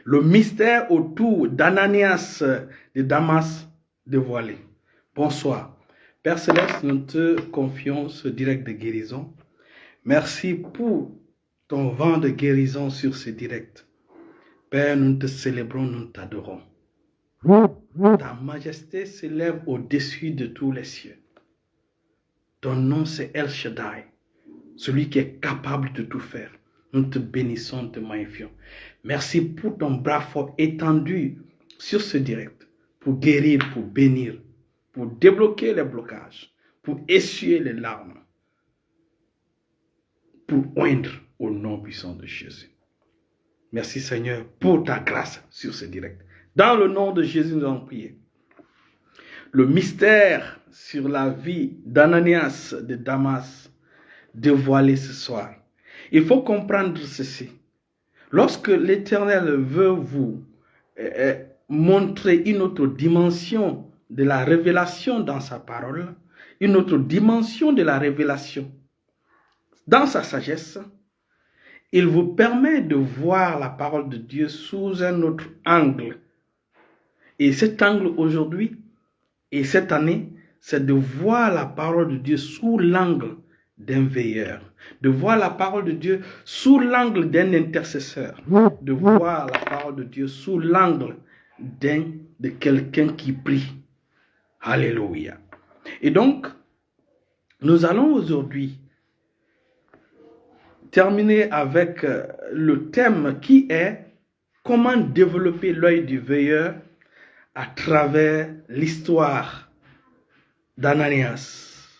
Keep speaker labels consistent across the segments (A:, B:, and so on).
A: Le mystère autour d'Ananias de Damas dévoilé. Bonsoir. Père Céleste, nous te confions ce direct de guérison. Merci pour ton vent de guérison sur ce direct. Père, nous te célébrons, nous t'adorons. Ta majesté s'élève au-dessus de tous les cieux. Ton nom, c'est El Shaddai, celui qui est capable de tout faire. Nous te bénissons, te magnifions. Merci pour ton bras fort étendu sur ce direct, pour guérir, pour bénir, pour débloquer les blocages, pour essuyer les larmes, pour oindre au nom puissant de Jésus. Merci Seigneur pour ta grâce sur ce direct. Dans le nom de Jésus, nous allons prier. Le mystère sur la vie d'Ananias de Damas dévoilé ce soir. Il faut comprendre ceci. Lorsque l'Éternel veut vous montrer une autre dimension de la révélation dans sa parole, une autre dimension de la révélation dans sa sagesse, il vous permet de voir la parole de Dieu sous un autre angle. Et cet angle aujourd'hui et cette année, c'est de voir la parole de Dieu sous l'angle d'un veilleur, de voir la parole de Dieu sous l'angle d'un intercesseur, de voir la parole de Dieu sous l'angle de quelqu'un qui prie. Alléluia. Et donc, nous allons aujourd'hui terminer avec le thème qui est comment développer l'œil du veilleur à travers l'histoire d'Ananias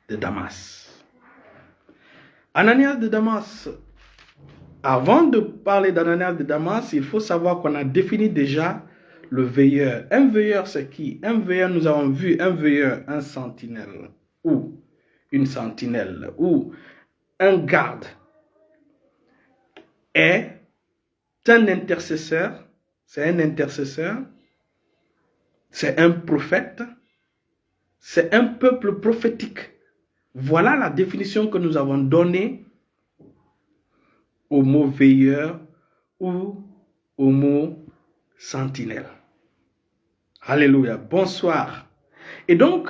A: de Damas. Ananias de Damas, avant de parler d'Ananias de Damas, il faut savoir qu'on a défini déjà le veilleur. Un veilleur, c'est qui? Un veilleur, nous avons vu un veilleur, un sentinelle, ou une sentinelle, ou un garde, est un intercesseur, c'est un intercesseur, c'est un prophète, c'est un peuple prophétique. Voilà la définition que nous avons donnée au mot veilleur ou au mot sentinelle. Alléluia. Bonsoir. Et donc,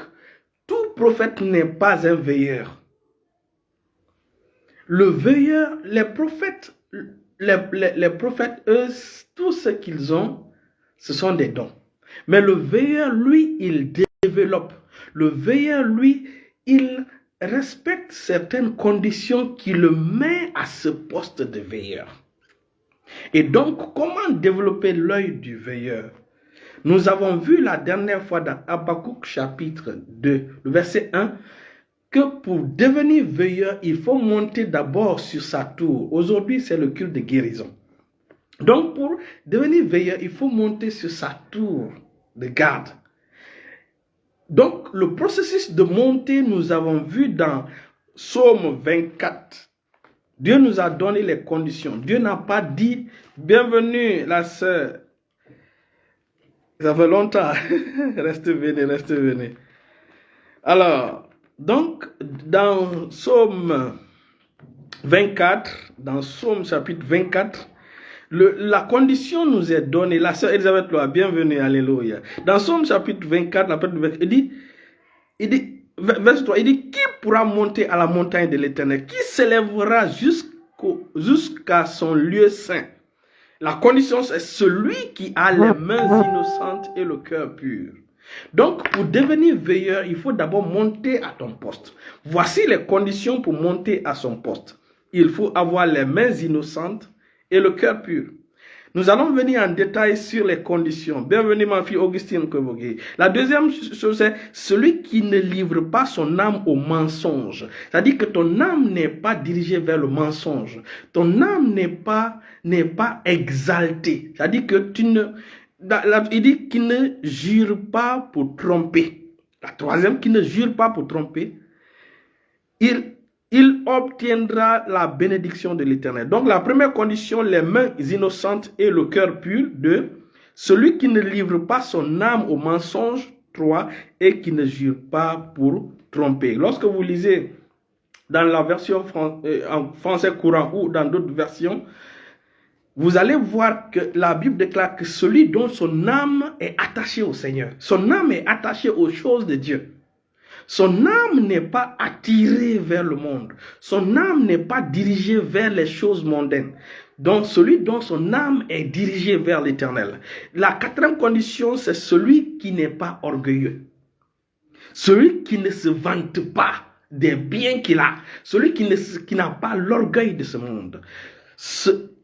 A: tout prophète n'est pas un veilleur. Le veilleur, les prophètes, eux, tout ce qu'ils ont, ce sont des dons. Mais le veilleur, lui, il développe. Le veilleur, lui, il respecte certaines conditions qui le met à ce poste de veilleur. Et donc, comment développer l'œil du veilleur? Nous avons vu la dernière fois dans Habakkuk chapitre 2, le verset 1, que pour devenir veilleur, il faut monter d'abord sur sa tour. Aujourd'hui, c'est le culte de guérison. Donc, pour devenir veilleur, il faut monter sur sa tour de garde. Donc, le processus de montée, nous avons vu dans Psaume 24. Dieu nous a donné les conditions. Dieu n'a pas dit, bienvenue la sœur. Ça fait longtemps. Restez venez. Alors, donc, dans Psaume 24, dans Psaume chapitre 24, la condition nous est donnée. La sœur Elisabeth Loa, bienvenue, alléluia. Dans Psaume chapitre 24, il dit, verset 3, il dit, qui pourra monter à la montagne de l'Éternel? Qui s'élèvera jusqu'à son lieu saint? La condition, c'est celui qui a les mains innocentes et le cœur pur. Donc, pour devenir veilleur, il faut d'abord monter à ton poste. Voici les conditions pour monter à son poste. Il faut avoir les mains innocentes et le cœur pur. Nous allons venir en détail sur les conditions. Bienvenue ma fille Augustine Kovogué. La deuxième chose, c'est celui qui ne livre pas son âme au mensonge. C'est-à-dire que ton âme n'est pas dirigée vers le mensonge. Ton âme n'est pas exaltée. C'est-à-dire que il dit qu'il ne jure pas pour tromper. La troisième, qui ne jure pas pour tromper, il obtiendra la bénédiction de l'Éternel. Donc la première condition, les mains innocentes et le cœur pur. 2, celui qui ne livre pas son âme au mensonge. 3, et qui ne jure pas pour tromper. Lorsque vous lisez dans la version en français courant ou dans d'autres versions, vous allez voir que la Bible déclare que celui dont son âme est attachée au Seigneur, son âme est attachée aux choses de Dieu. Son âme n'est pas attirée vers le monde. Son âme n'est pas dirigée vers les choses mondaines. Donc, celui dont son âme est dirigée vers l'Éternel. La quatrième condition, c'est celui qui n'est pas orgueilleux. Celui qui ne se vante pas des biens qu'il a. Celui qui n'a pas l'orgueil de ce monde.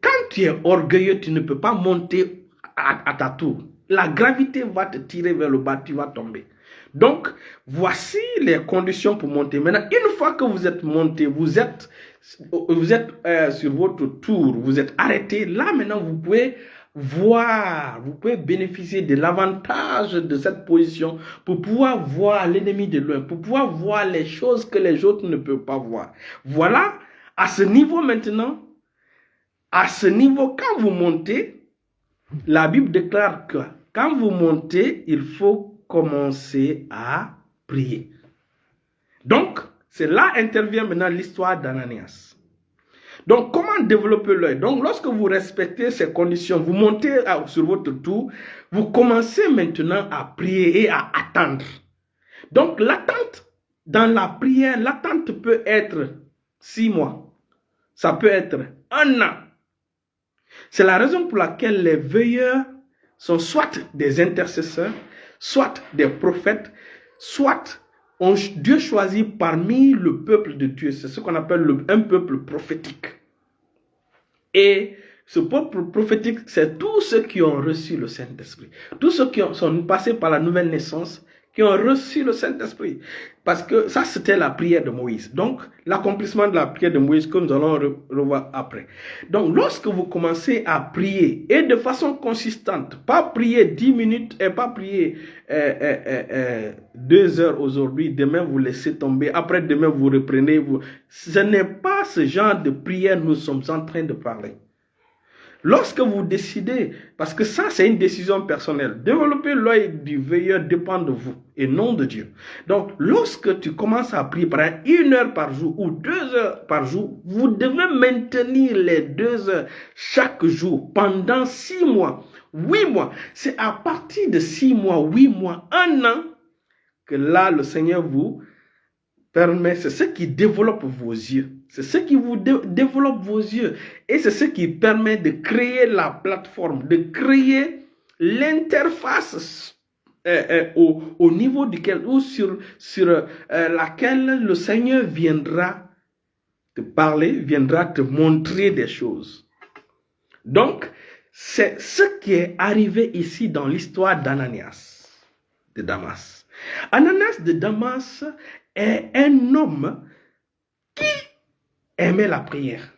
A: Quand tu es orgueilleux, tu ne peux pas monter à ta tour. La gravité va te tirer vers le bas, tu vas tomber. Donc, voici les conditions pour monter. Maintenant, une fois que vous êtes monté, vous êtes sur votre tour, vous êtes arrêté. Là, maintenant, vous pouvez voir, vous pouvez bénéficier de l'avantage de cette position pour pouvoir voir l'ennemi de loin, pour pouvoir voir les choses que les autres ne peuvent pas voir. Voilà, à ce niveau maintenant, à ce niveau, quand vous montez, la Bible déclare que quand vous montez, il faut commencer à prier. Donc, c'est là intervient maintenant l'histoire d'Ananias. Donc, comment développer l'œil? Donc, lorsque vous respectez ces conditions, vous montez sur votre tour, vous commencez maintenant à prier et à attendre. Donc, l'attente, dans la prière, l'attente peut être 6 mois. Ça peut être 1 an. C'est la raison pour laquelle les veilleurs sont soit des intercesseurs, soit des prophètes, soit Dieu choisit parmi le peuple de Dieu. C'est ce qu'on appelle un peuple prophétique. Et ce peuple prophétique, c'est tous ceux qui ont reçu le Saint-Esprit. Tous ceux qui sont passés par la nouvelle naissance, qui ont reçu le Saint-Esprit. Parce que ça, c'était la prière de Moïse. Donc, l'accomplissement de la prière de Moïse que nous allons revoir après. Donc, lorsque vous commencez à prier, et de façon consistante, pas prier 10 minutes, et pas prier 2 heures aujourd'hui, demain vous laissez tomber, après demain vous reprenez. Ce n'est pas ce genre de prière que nous sommes en train de parler. Lorsque vous décidez, parce que ça c'est une décision personnelle, développer l'œil du veilleur dépend de vous et non de Dieu. Donc lorsque tu commences à prier par 1 heure par jour ou 2 heures par jour, vous devez maintenir les 2 heures chaque jour pendant 6 mois, 8 mois. C'est à partir de 6 mois, 8 mois, 1 an que là le Seigneur vous permet, c'est ce qui développe vos yeux. C'est ce qui vous développe vos yeux. Et c'est ce qui permet de créer la plateforme, de créer l'interface au niveau duquel ou sur laquelle le Seigneur viendra te parler, viendra te montrer des choses. Donc, c'est ce qui est arrivé ici dans l'histoire d'Ananias de Damas. Ananias de Damas est un homme qui aimait la prière.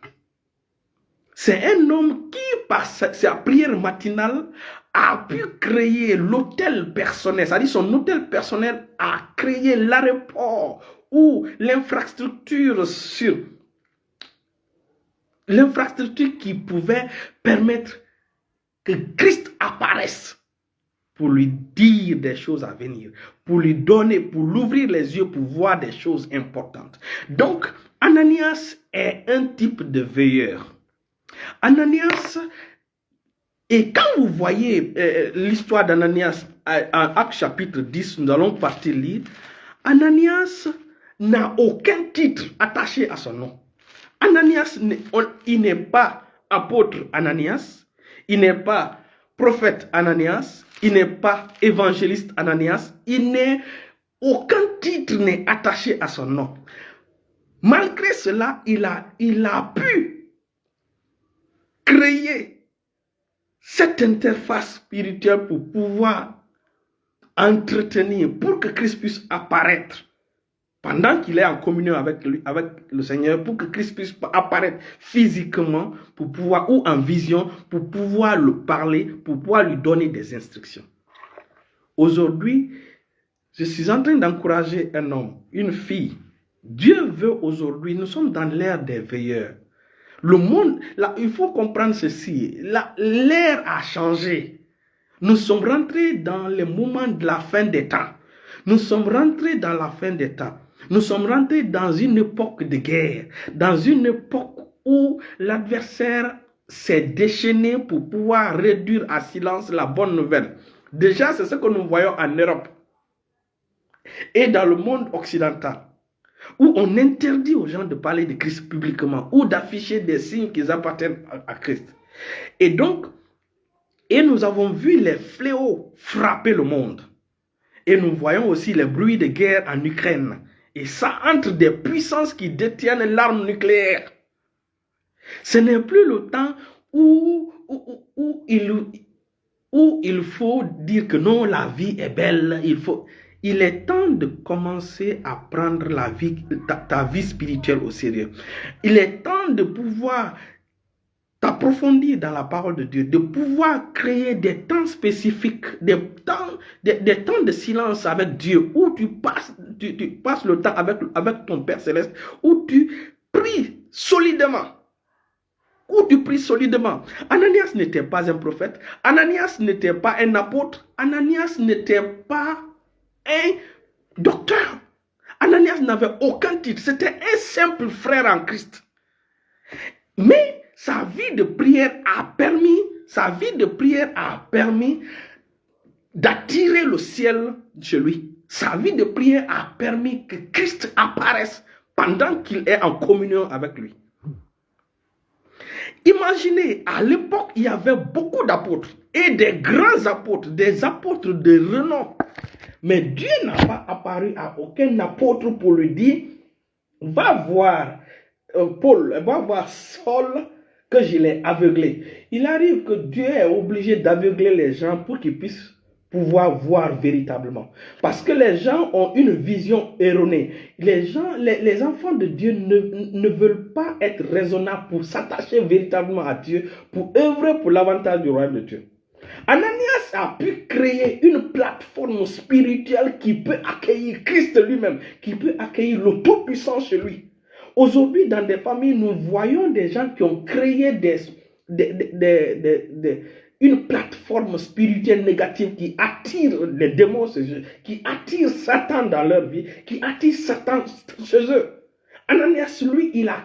A: C'est un homme qui, par sa prière matinale, a pu créer l'hôtel personnel. C'est-à-dire son hôtel personnel a créé l'aéroport ou l'infrastructure qui pouvait permettre que Christ apparaisse pour lui dire des choses à venir, pour lui donner, pour l'ouvrir les yeux, pour voir des choses importantes. Donc, Ananias est un type de veilleur. Ananias, et quand vous voyez l'histoire d'Ananias en Actes chapitre 10, nous allons partir lire, Ananias n'a aucun titre attaché à son nom. Ananias, il n'est pas apôtre Ananias, il n'est pas prophète Ananias, il n'est pas évangéliste Ananias, aucun titre n'est attaché à son nom. Malgré cela, il a pu créer cette interface spirituelle pour pouvoir entretenir, pour que Christ puisse apparaître pendant qu'il est en communion avec le Seigneur, pour que Christ puisse apparaître physiquement, pour pouvoir, ou en vision, pour pouvoir le parler, pour pouvoir lui donner des instructions. Aujourd'hui, je suis en train d'encourager un homme, une fille. Dieu veut aujourd'hui, nous sommes dans l'ère des veilleurs. Le monde, là, il faut comprendre ceci, l'ère a changé. Nous sommes rentrés dans le moment de la fin des temps. Nous sommes rentrés dans la fin des temps. Nous sommes rentrés dans une époque de guerre, dans une époque où l'adversaire s'est déchaîné pour pouvoir réduire à silence la bonne nouvelle. Déjà, c'est ce que nous voyons en Europe et dans le monde occidental, où on interdit aux gens de parler de Christ publiquement ou d'afficher des signes qui appartiennent à Christ. Et donc, nous avons vu les fléaux frapper le monde. Et nous voyons aussi les bruits de guerre en Ukraine. Et ça entre des puissances qui détiennent l'arme nucléaire. Ce n'est plus le temps où il faut dire que non, la vie est belle. Il est temps de commencer à prendre ta vie spirituelle au sérieux. Il est temps de pouvoir t'approfondir dans la parole de Dieu, de pouvoir créer des temps spécifiques, des temps de silence avec Dieu, où tu passes le temps avec ton Père Céleste, où tu pries solidement. Ananias n'était pas un prophète, Ananias n'était pas un apôtre, Ananias n'était pas un docteur. Ananias n'avait aucun titre, c'était un simple frère en Christ. Mais sa vie de prière a permis d'attirer le ciel chez lui. Sa vie de prière a permis que Christ apparaisse pendant qu'il est en communion avec lui. Imaginez, à l'époque, il y avait beaucoup d'apôtres et des grands apôtres, des apôtres de renom. Mais Dieu n'a pas apparu à aucun apôtre pour lui dire, va voir Paul, va voir Saul, que je l'ai aveuglé. Il arrive que Dieu est obligé d'aveugler les gens pour qu'ils puissent pouvoir voir véritablement. Parce que les gens ont une vision erronée. Les enfants de Dieu ne veulent pas être raisonnables pour s'attacher véritablement à Dieu, pour œuvrer pour l'avantage du royaume de Dieu. Ananias a pu créer une plateforme spirituelle qui peut accueillir Christ lui-même, qui peut accueillir le Tout-Puissant chez lui. Aujourd'hui, dans des familles, nous voyons des gens qui ont créé une plateforme spirituelle négative qui attire les démons chez eux, qui attire Satan dans leur vie, qui attire Satan chez eux. Ananias, lui, il a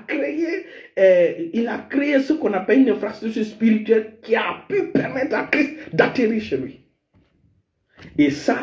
A: créé ce qu'on appelle une infrastructure spirituelle qui a pu permettre à Christ d'atterrir chez lui. Et ça,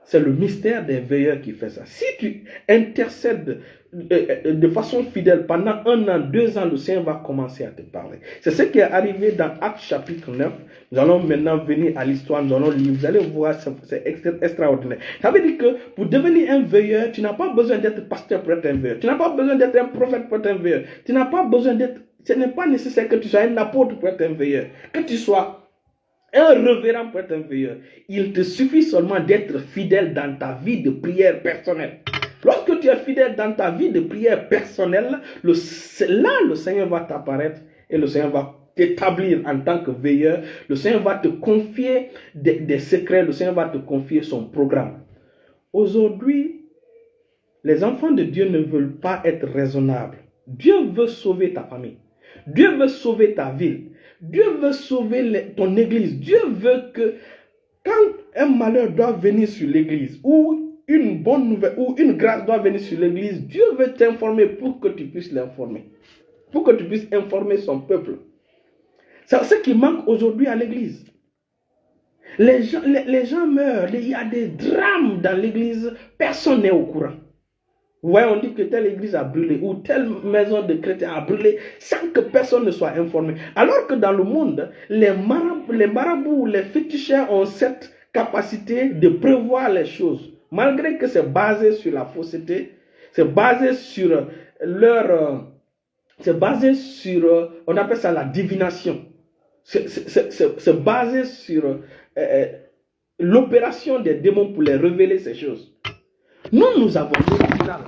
A: c'est le mystère des veilleurs qui fait ça. Si tu intercèdes de façon fidèle pendant 1 an, 2 ans, le Seigneur va commencer à te parler. C'est ce qui est arrivé dans Actes chapitre 9. Nous allons maintenant venir à l'histoire, nous allons lire, vous allez voir, c'est extraordinaire. Ça veut dire que pour devenir un veilleur, tu n'as pas besoin d'être pasteur pour être un veilleur. Tu n'as pas besoin d'être un prophète pour être un veilleur. Tu n'as pas besoin d'être, ce n'est pas nécessaire que tu sois un apôtre pour être un veilleur. Que tu sois un révérend pour être un veilleur. Il te suffit seulement d'être fidèle dans ta vie de prière personnelle. Lorsque tu es fidèle dans ta vie de prière personnelle, le Seigneur va t'apparaître et le Seigneur va t'établir en tant que veilleur. Le Seigneur va te confier des secrets, le Seigneur va te confier son programme. Aujourd'hui, les enfants de Dieu ne veulent pas être raisonnables. Dieu veut sauver ta famille. Dieu veut sauver ta ville. Dieu veut sauver ton église. Dieu veut que quand un malheur doit venir sur l'église, ou une bonne nouvelle, ou une grâce doit venir sur l'église, Dieu veut t'informer pour que tu puisses l'informer. Pour que tu puisses informer son peuple. C'est ce qui manque aujourd'hui à l'église. Les gens meurent, il y a des drames dans l'église, personne n'est au courant. Vous voyez, on dit que telle église a brûlé ou telle maison de chrétiens a brûlé sans que personne ne soit informé. Alors que dans le monde, les marabouts, les féticheurs ont cette capacité de prévoir les choses. Malgré que c'est basé sur la fausseté, c'est basé sur on appelle ça la divination. C'est basé sur l'opération des démons pour les révéler ces choses. Nous avons l'original.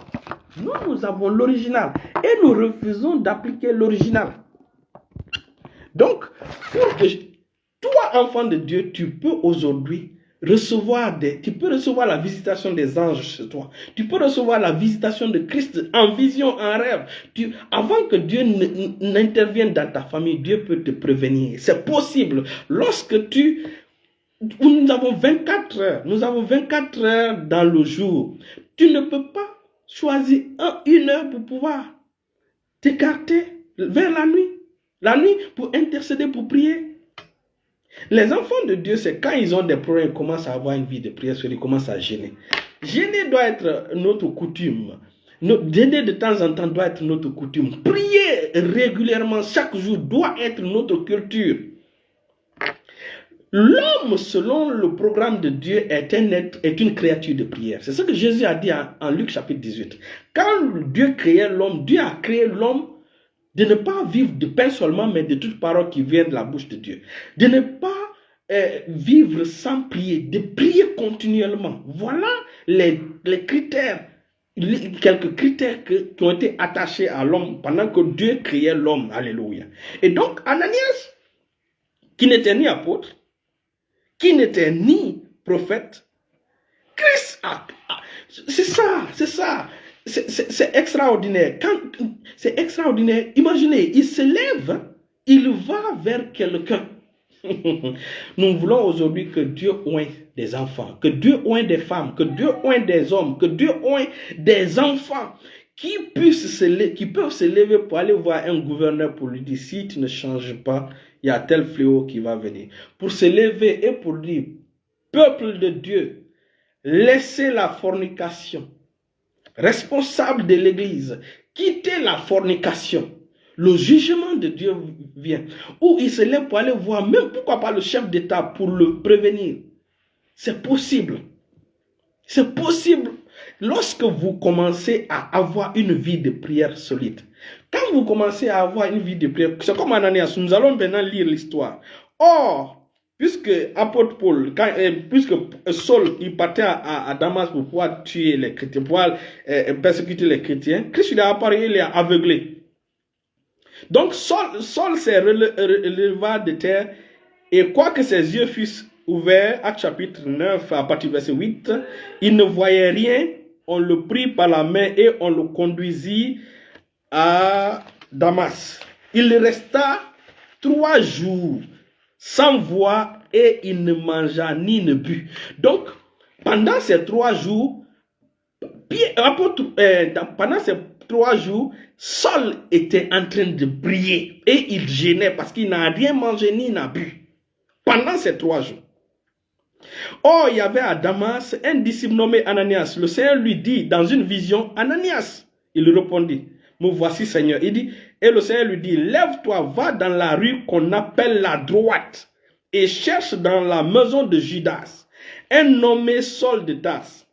A: Nous avons l'original. Et nous refusons d'appliquer l'original. Donc, toi, enfant de Dieu, tu peux aujourd'hui recevoir la visitation des anges chez toi. Tu peux recevoir la visitation de Christ en vision, en rêve. Avant que Dieu n'intervienne dans ta famille, Dieu peut te prévenir. C'est possible. Lorsque nous avons 24 heures. Nous avons 24 heures dans le jour. Tu ne peux pas choisir une heure pour pouvoir t'écarter vers la nuit. La nuit, pour intercéder, pour prier. Les enfants de Dieu, c'est quand ils ont des problèmes, ils commencent à avoir une vie de prière, ils commencent à gêner. Gêner doit être notre coutume. Gêner de temps en temps doit être notre coutume. Prier régulièrement, chaque jour, doit être notre culture. L'homme, selon le programme de Dieu, est une créature de prière. C'est ce que Jésus a dit en Luc chapitre 18. Quand Dieu créait l'homme, Dieu a créé l'homme de ne pas vivre de pain seulement, mais de toute parole qui vient de la bouche de Dieu. De ne pas vivre sans prier, de prier continuellement. Voilà les critères, quelques critères qui ont été attachés à l'homme pendant que Dieu créait l'homme. Alléluia. Et donc, Ananias, qui n'était ni apôtre, qui n'était ni prophète, Christ c'est ça. C'est extraordinaire. C'est extraordinaire. Imaginez, il se lève, il va vers quelqu'un. Nous voulons aujourd'hui que Dieu oigne des enfants, que Dieu oigne des femmes, que Dieu oigne des hommes, que Dieu oigne des enfants qui peuvent se lever pour aller voir un gouverneur pour lui dire, si tu ne changes pas, il y a tel fléau qui va venir. Pour se lever et pour dire, peuple de Dieu, laissez la fornication. Responsable de l'église, quittez la fornication. Le jugement de Dieu vient. Ou il se lève pour aller voir, même pourquoi pas le chef d'État, pour le prévenir. C'est possible. C'est possible. Lorsque vous commencez à avoir une vie de prière solide. Quand vous commencez à avoir une vie de prière, c'est comme Ananias, nous allons maintenant lire l'histoire. Or, puisque apôtre Paul, puisque Saul, il partait à Damas pour pouvoir tuer les chrétiens, pour pouvoir persécuter les chrétiens, Christ il est apparu, il est aveuglé. Donc Saul s'est relevé de terre, et quoique ses yeux fussent ouverts, Actes chapitre 9, à partir du verset 8, il ne voyait rien, on le prit par la main et on le conduisit à Damas. Il resta 3 jours sans voix et il ne mangea ni ne but. Donc, pendant ces 3 jours, pendant ces 3 jours, Saul était en train de prier et il gênait parce qu'il n'a rien mangé ni n'a bu. Pendant ces 3 jours. Or, il y avait à Damas un disciple nommé Ananias. Le Seigneur lui dit dans une vision, Ananias. Il répondit, me voici Seigneur. Il dit, et le Seigneur lui dit, lève-toi, va dans la rue qu'on appelle la droite et cherche dans la maison de Judas un nommé Saul de Tarse.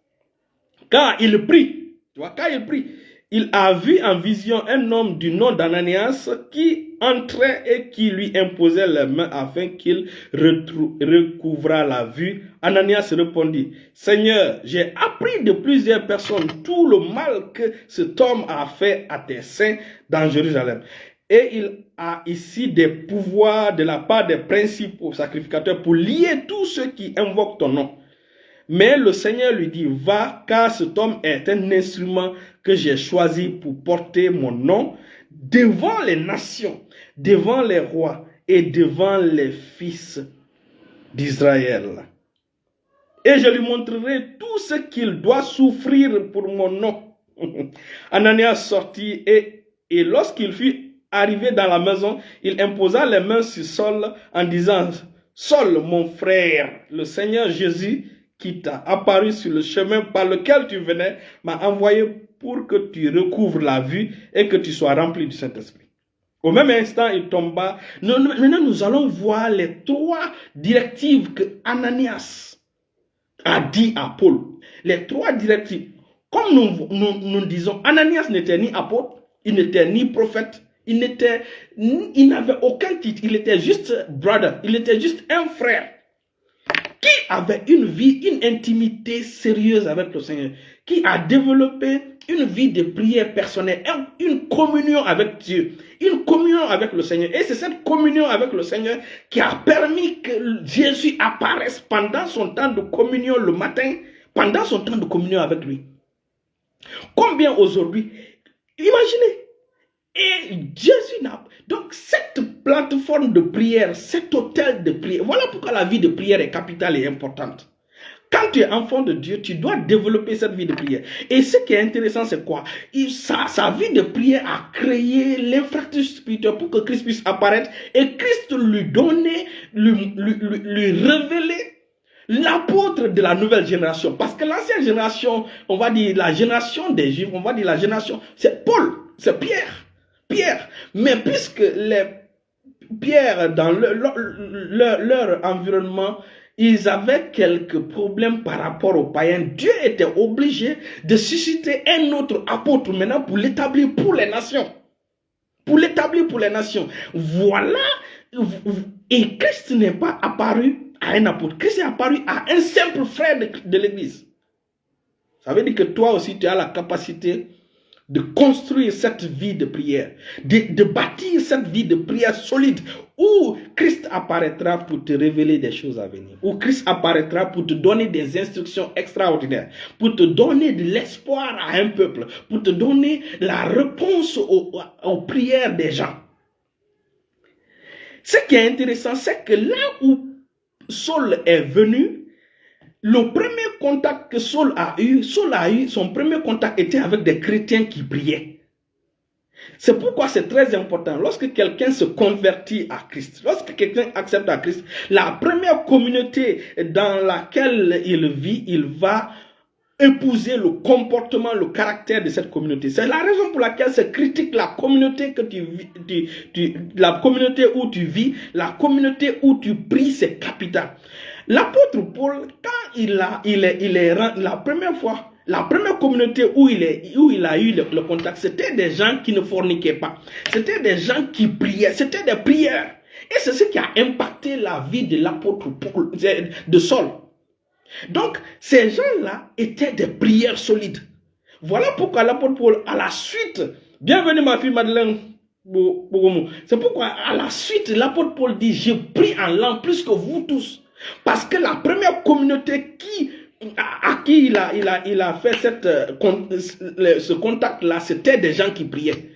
A: Car il prie, tu vois, quand il prie, il a vu en vision un homme du nom d'Ananias qui entrait et qui lui imposait les mains afin qu'il recouvrât la vue. Ananias répondit, Seigneur, j'ai appris de plusieurs personnes tout le mal que cet homme a fait à tes saints dans Jérusalem. Et il a ici des pouvoirs de la part des principaux sacrificateurs pour lier tous ceux qui invoquent ton nom. Mais le Seigneur lui dit, va, car cet homme est un instrument que j'ai choisi pour porter mon nom devant les nations, devant les rois et devant les fils d'Israël. Et je lui montrerai tout ce qu'il doit souffrir pour mon nom. Ananias sortit et lorsqu'il fut arrivé dans la maison, il imposa les mains sur Saul en disant, Saul, mon frère, le Seigneur Jésus, qui t'a apparu sur le chemin par lequel tu venais, m'a envoyé pour que tu recouvres la vue et que tu sois rempli du Saint-Esprit. Au même instant, il tomba. Maintenant, nous allons voir les 3 directives que Ananias a dit à Paul. Les 3 directives. Comme nous disons, Ananias n'était ni apôtre, il n'était ni prophète, il n'avait aucun titre, il était juste brother, il était juste un frère. Qui avait une vie, une intimité sérieuse avec le Seigneur, qui a développé une vie de prière personnelle, une communion avec Dieu, une communion avec le Seigneur. Et c'est cette communion avec le Seigneur qui a permis que Jésus apparaisse pendant son temps de communion le matin, pendant son temps de communion avec lui. Combien aujourd'hui, imaginez, et Jésus n'a... Donc cette plateforme de prière, cet hôtel de prière, voilà pourquoi la vie de prière est capitale et importante. Quand tu es enfant de Dieu, tu dois développer cette vie de prière. Et ce qui est intéressant, c'est quoi? Sa vie de prière a créé l'infrastructure spirituelle pour que Christ puisse apparaître et Christ lui donner, lui révéler l'apôtre de la nouvelle génération. Parce que l'ancienne génération, on va dire la génération des Juifs, on va dire la génération, c'est Paul, c'est Pierre. Mais puisque les Pierre, dans leur environnement, ils avaient quelques problèmes par rapport aux païens. Dieu était obligé de susciter un autre apôtre maintenant pour l'établir pour les nations. Voilà. Et Christ n'est pas apparu à un apôtre. Christ est apparu à un simple frère de l'église. Ça veut dire que toi aussi, tu as la capacité de construire cette vie de prière, de bâtir cette vie de prière solide où Christ apparaîtra pour te révéler des choses à venir, où Christ apparaîtra pour te donner des instructions extraordinaires, pour te donner de l'espoir à un peuple, pour te donner la réponse aux prières des gens. Ce qui est intéressant, c'est que là où Saul est venu, le premier contact que Saul a eu, son premier contact était avec des chrétiens qui priaient. C'est pourquoi c'est très important. Lorsque quelqu'un se convertit à Christ, lorsque quelqu'un accepte à Christ, la première communauté dans laquelle il vit, il va épouser le comportement, le caractère de cette communauté. C'est la raison pour laquelle c'est critique la communauté que la communauté où tu vis, la communauté où tu pries, c'est capital. L'apôtre Paul, quand il est la première fois, la première communauté où il a eu le contact, c'était des gens qui ne forniquaient pas. C'était des gens qui priaient. C'était des prières. Et c'est ce qui a impacté la vie de l'apôtre Paul, de Saul. Donc, ces gens-là étaient des prières solides. Voilà pourquoi l'apôtre Paul, à la suite, bienvenue ma fille Madeleine, c'est pourquoi à la suite, l'apôtre Paul dit, je prie en langue plus que vous tous. Parce que la première communauté à qui il a fait ce contact-là, c'était des gens qui priaient.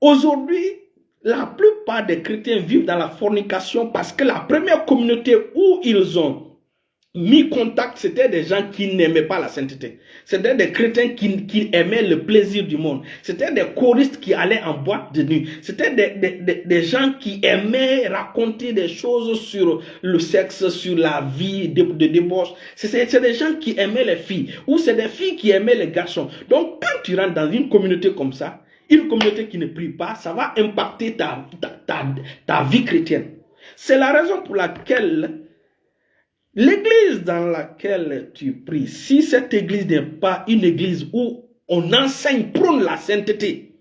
A: Aujourd'hui, la plupart des chrétiens vivent dans la fornication parce que la première communauté où ils ont mis contact, c'était des gens qui n'aimaient pas la sainteté. C'était des chrétiens qui aimaient le plaisir du monde. C'était des choristes qui allaient en boîte de nuit. C'était des gens qui aimaient raconter des choses sur le sexe, sur la vie de débauche. C'est des gens qui aimaient les filles. Ou c'est des filles qui aimaient les garçons. Donc, quand tu rentres dans une communauté comme ça, une communauté qui ne prie pas, ça va impacter ta vie chrétienne. C'est la raison pour laquelle l'église dans laquelle tu pries, si cette église n'est pas une église où on prône la sainteté,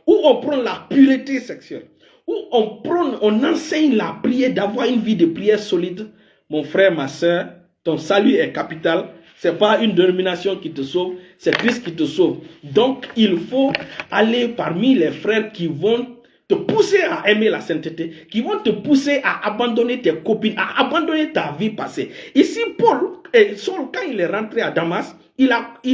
A: où on prône la pureté sexuelle, où on enseigne la prière, d'avoir une vie de prière solide, mon frère, ma soeur, ton salut est capital. Ce n'est pas une dénomination qui te sauve, c'est Christ qui te sauve. Donc, il faut aller parmi les frères qui vont te pousser à aimer la sainteté, qui vont te pousser à abandonner tes copines, à abandonner ta vie passée. Ici, Saul, quand il est rentré à Damas, il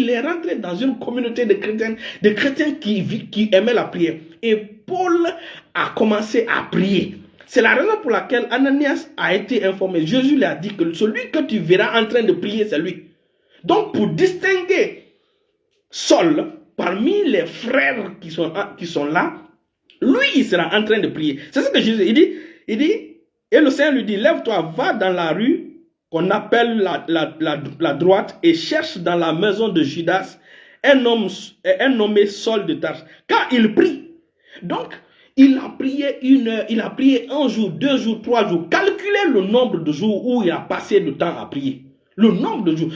A: est rentré dans une communauté de chrétiens qui aimaient la prière. Et Paul a commencé à prier. C'est la raison pour laquelle Ananias a été informé. Jésus lui a dit que celui que tu verras en train de prier, c'est lui. Donc, pour distinguer Saul parmi les frères qui sont là, lui, il sera en train de prier. C'est ce que Jésus dit. Il dit, et le Seigneur lui dit, lève-toi, va dans la rue qu'on appelle la droite et cherche dans la maison de Judas un nommé Saul de Tarse. Car il prie. Donc, il a prié 1 heure, il a prié 1 jour, 2 jours, 3 jours. Calculez le nombre de jours où il a passé le temps à prier. Le nombre de jours.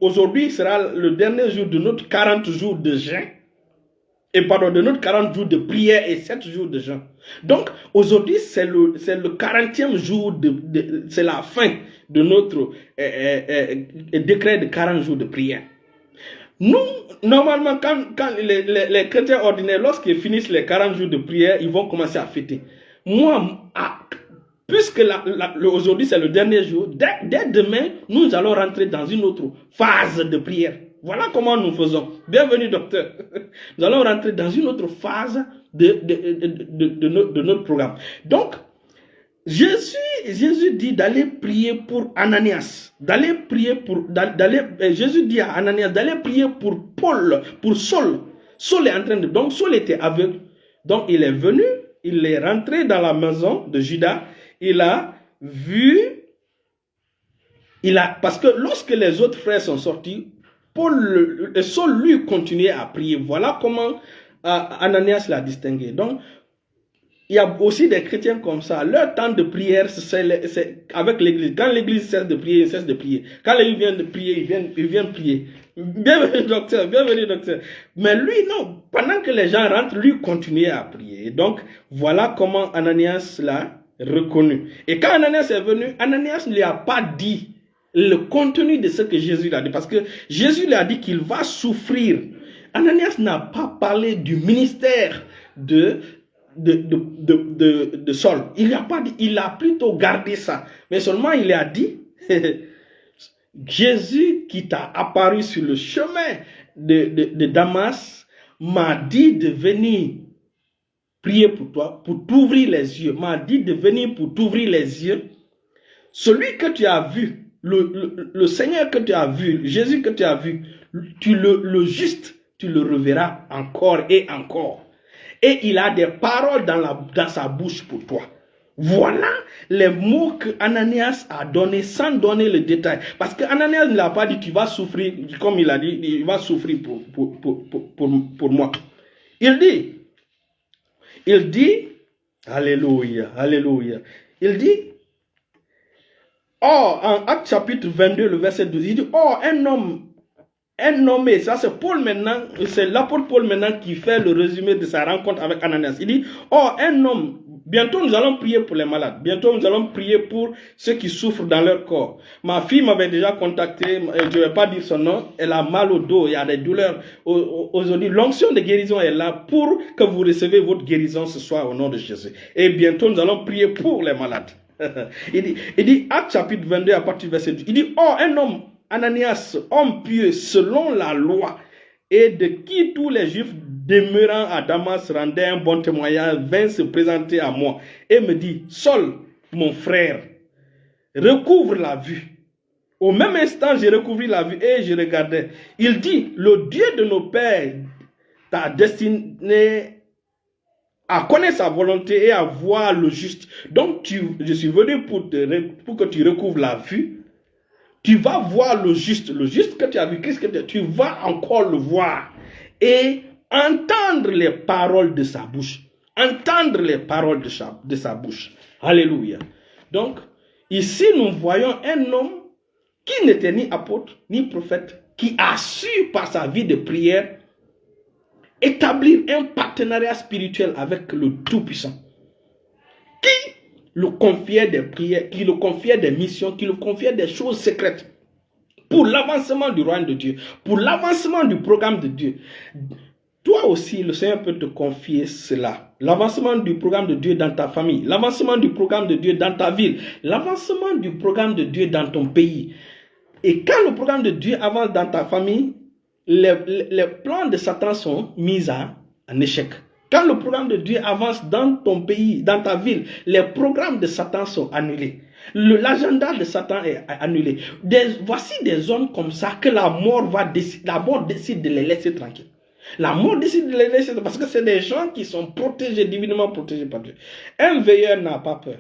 A: Aujourd'hui sera le dernier jour de notre 40 jours de jeûne. De notre 40 jours de prière et 7 jours de jeûne. Donc, aujourd'hui, c'est le 40e jour, c'est la fin de notre décret de 40 jours de prière. Nous, normalement, quand les chrétiens ordinaires, lorsqu'ils finissent les 40 jours de prière, ils vont commencer à fêter. Moi, puisque aujourd'hui, c'est le dernier jour, dès demain, nous allons rentrer dans une autre phase de prière. Voilà comment nous faisons. Bienvenue, docteur. Nous allons rentrer dans une autre phase de notre programme. Donc, Jésus dit d'aller prier pour Ananias. Jésus dit à Ananias d'aller prier pour Paul, pour Saul. Saul est en train de... Donc Saul était aveugle. Donc il est venu, il est rentré dans la maison de Judas. Il a vu... Parce que lorsque les autres frères sont sortis, Saul lui continuait à prier. Voilà comment Ananias l'a distingué. Donc, il y a aussi des chrétiens comme ça. Leur temps de prière, c'est avec l'église. Quand l'église cesse de prier, il cesse de prier. Quand l'église vient de prier, il vient prier. Bienvenue, docteur, bienvenue, docteur. Mais lui, non. Pendant que les gens rentrent, lui continuait à prier. Et donc, voilà comment Ananias l'a reconnu. Et quand Ananias est venu, Ananias ne lui a pas dit le contenu de ce que Jésus lui a dit. Parce que Jésus lui a dit qu'il va souffrir. Ananias n'a pas parlé du ministère de Saul. Il n'a pas dit, il a plutôt gardé ça. Mais seulement il a dit, Jésus qui t'a apparu sur le chemin de Damas m'a dit de venir prier pour toi, pour t'ouvrir les yeux. M'a dit de venir pour t'ouvrir les yeux. Celui que tu as vu, le Seigneur que tu as vu, Jésus que tu as vu, le juste, tu le reverras encore et encore. Et il a des paroles dans sa bouche pour toi. Voilà les mots que Ananias a donnés sans donner le détail. Parce que Ananias ne l'a pas dit, tu vas souffrir, comme il a dit, il va souffrir pour moi. Il dit, alléluia, alléluia. Il dit, en Actes chapitre 22, le verset 12, il dit, un nommé, ça c'est Paul maintenant, c'est l'apôtre Paul maintenant qui fait le résumé de sa rencontre avec Ananias. Il dit, un homme, bientôt nous allons prier pour les malades, bientôt nous allons prier pour ceux qui souffrent dans leur corps. Ma fille m'avait déjà contacté, je ne vais pas dire son nom, elle a mal au dos, il y a des douleurs. Aujourd'hui, l'onction de guérison est là pour que vous recevez votre guérison ce soir au nom de Jésus. Et bientôt nous allons prier pour les malades. il dit, Actes chapitre 22 à partir du verset 12, il dit, un homme, Ananias, homme pieux selon la loi, et de qui tous les Juifs demeurant à Damas rendaient un bon témoignage, vint se présenter à moi et me dit, Saul, mon frère, recouvre la vue. Au même instant, j'ai recouvré la vue et je regardais. Il dit, le Dieu de nos pères t'a destiné à connaître sa volonté et à voir le juste. Donc, je suis venu pour que tu recouvres la vue. Tu vas voir le juste que tu as vu, tu vas encore le voir et entendre les paroles de sa bouche. Entendre les paroles de sa bouche. Alléluia. Donc, ici, nous voyons un homme qui n'était ni apôtre, ni prophète, qui a su par sa vie de prière établir un partenariat spirituel avec le Tout-Puissant. Qui le confiait des prières, qui le confiait des missions, qui le confiait des choses secrètes pour l'avancement du royaume de Dieu, pour l'avancement du programme de Dieu. Toi aussi, le Seigneur peut te confier cela. L'avancement du programme de Dieu dans ta famille, l'avancement du programme de Dieu dans ta ville, l'avancement du programme de Dieu dans ton pays. Et quand le programme de Dieu avance dans ta famille, les plans de Satan sont mis en échec. Quand le programme de Dieu avance dans ton pays, dans ta ville, les programmes de Satan sont annulés. L'agenda de Satan est annulé. Voici des hommes comme ça que la mort décide de les laisser tranquilles. La mort décide de les laisser parce que c'est des gens qui sont protégés, divinement protégés par Dieu. Un veilleur n'a pas peur.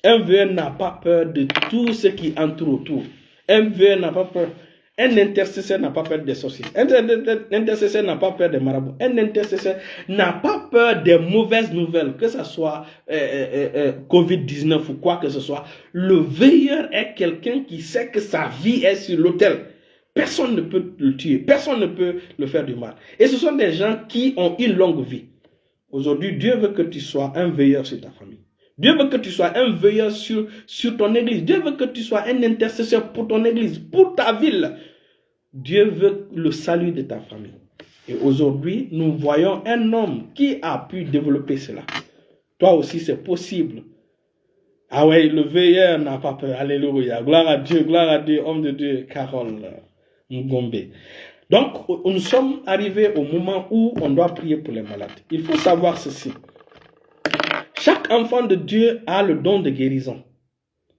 A: Un veilleur n'a pas peur de tout ce qui entoure autour. Un veilleur n'a pas peur. Un intercesseur n'a pas peur des sorciers. Un intercesseur n'a pas peur des marabouts. Un intercesseur n'a pas peur des mauvaises nouvelles, que ce soit Covid-19 ou quoi que ce soit. Le veilleur est quelqu'un qui sait que sa vie est sur l'autel. Personne ne peut le tuer. Personne ne peut le faire du mal. Et ce sont des gens qui ont une longue vie. Aujourd'hui, Dieu veut que tu sois un veilleur sur ta famille. Dieu veut que tu sois un veilleur sur ton église. Dieu veut que tu sois un intercesseur pour ton église, pour ta ville. Dieu veut le salut de ta famille. Et aujourd'hui, nous voyons un homme qui a pu développer cela. Toi aussi, c'est possible. Ah ouais, le veilleur n'a pas peur. Alléluia. Gloire à Dieu, homme de Dieu, Carole Ngombe. Donc, nous sommes arrivés au moment où on doit prier pour les malades. Il faut savoir ceci. Chaque enfant de Dieu a le don de guérison.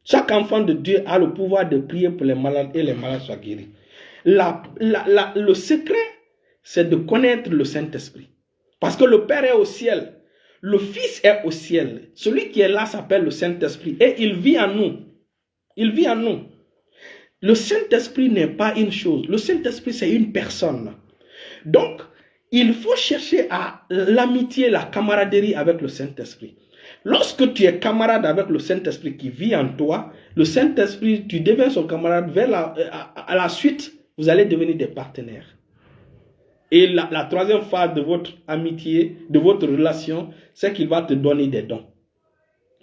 A: Chaque enfant de Dieu a le pouvoir de prier pour les malades et les malades soient guéris. Le secret, c'est de connaître le Saint-Esprit. Parce que le Père est au ciel. Le Fils est au ciel. Celui qui est là s'appelle le Saint-Esprit. Et il vit en nous. Il vit en nous. Le Saint-Esprit n'est pas une chose. Le Saint-Esprit, c'est une personne. Donc, il faut chercher à l'amitié, la camaraderie avec le Saint-Esprit. Lorsque tu es camarade avec le Saint-Esprit qui vit en toi, le Saint-Esprit, tu deviens son camarade, à la suite, vous allez devenir des partenaires. Et la troisième phase de votre amitié, de votre relation, c'est qu'il va te donner des dons.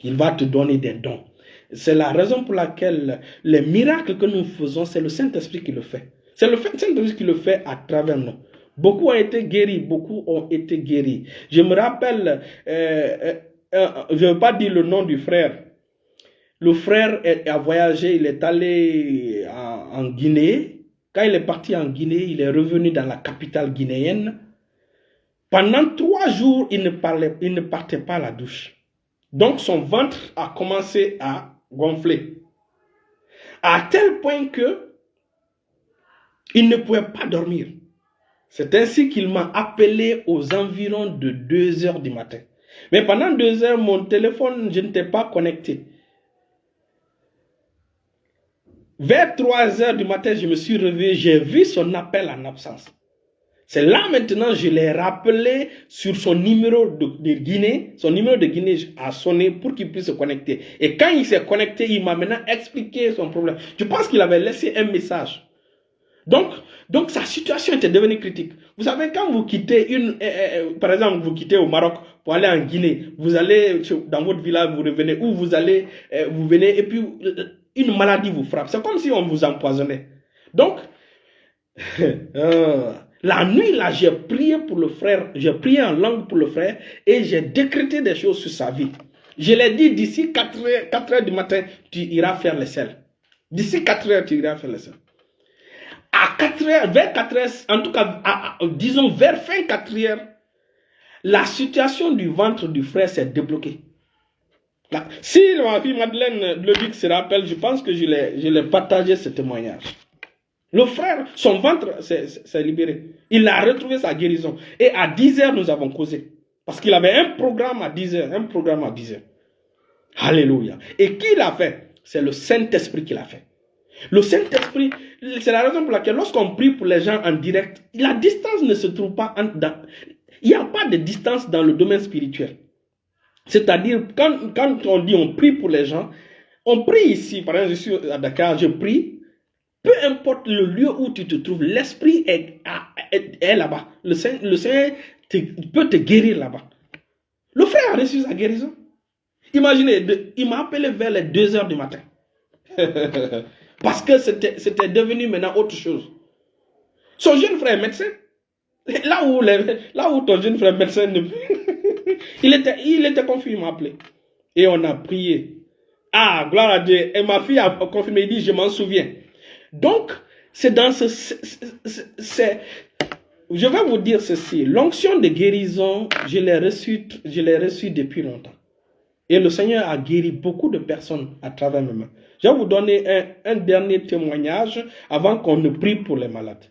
A: Il va te donner des dons. C'est la raison pour laquelle les miracles que nous faisons, c'est le Saint-Esprit qui le fait. C'est le Saint-Esprit qui le fait à travers nous. Beaucoup ont été guéris, beaucoup ont été guéris. Je me rappelle, je ne vais pas dire le nom du frère. Le frère a voyagé, il est allé en Guinée. Quand il est parti en Guinée, il est revenu dans la capitale guinéenne. Pendant 3 jours, il ne partait pas à la douche. Donc son ventre a commencé à gonfler. À tel point que il ne pouvait pas dormir. C'est ainsi qu'il m'a appelé aux environs de 2 heures du matin. Mais pendant 2 heures, mon téléphone, je n'étais pas connecté. Vers 3 heures du matin, je me suis réveillé, j'ai vu son appel en absence. C'est là maintenant, je l'ai rappelé sur son numéro de Guinée. Son numéro de Guinée a sonné pour qu'il puisse se connecter. Et quand il s'est connecté, il m'a maintenant expliqué son problème. Je pense qu'il avait laissé un message. Donc sa situation était devenue critique. Vous savez, quand vous quittez par exemple, vous quittez au Maroc pour aller en Guinée, vous allez dans votre village, vous revenez, ou vous allez, vous venez, et puis une maladie vous frappe. C'est comme si on vous empoisonnait. Donc, la nuit, là, j'ai prié pour le frère, j'ai prié en langue pour le frère, et j'ai décrété des choses sur sa vie. Je l'ai dit, d'ici 4 heures du matin, tu iras faire les selles. D'ici 4 heures, tu iras faire les selles. À 4 heures, vers 4 heures, en tout cas, disons vers fin 4 heures, la situation du ventre du frère s'est débloquée. Là, si ma fille Madeleine Leduc se rappelle, je pense que je l'ai partagé ce témoignage. Le frère, son ventre s'est libéré. Il a retrouvé sa guérison. Et à 10 heures, nous avons causé. Parce qu'il avait un programme à 10 heures. Un programme à 10 heures. Alléluia. Et qui l'a fait? C'est le Saint-Esprit qui l'a fait. Le Saint-Esprit, c'est la raison pour laquelle lorsqu'on prie pour les gens en direct, la distance ne se trouve pas il n'y a pas de distance dans le domaine spirituel. C'est-à-dire, quand on dit on prie pour les gens, on prie ici, par exemple, je suis à Dakar, je prie, peu importe le lieu où tu te trouves, l'Esprit est là-bas. Le Seigneur peut te guérir là-bas. Le frère a reçu sa guérison. Imaginez, il m'a appelé vers les 2 heures du matin. Parce que c'était devenu maintenant autre chose. Son jeune frère est médecin. Là où ton jeune frère est médecin, il était confus, il m'a appelé. Et on a prié. Ah, gloire à Dieu. Et ma fille a confirmé, il dit, je m'en souviens. Donc, c'est dans je vais vous dire ceci. L'onction de guérison, je l'ai reçue depuis longtemps. Et le Seigneur a guéri beaucoup de personnes à travers mes mains. Je vais vous donner un dernier témoignage avant qu'on ne prie pour les malades.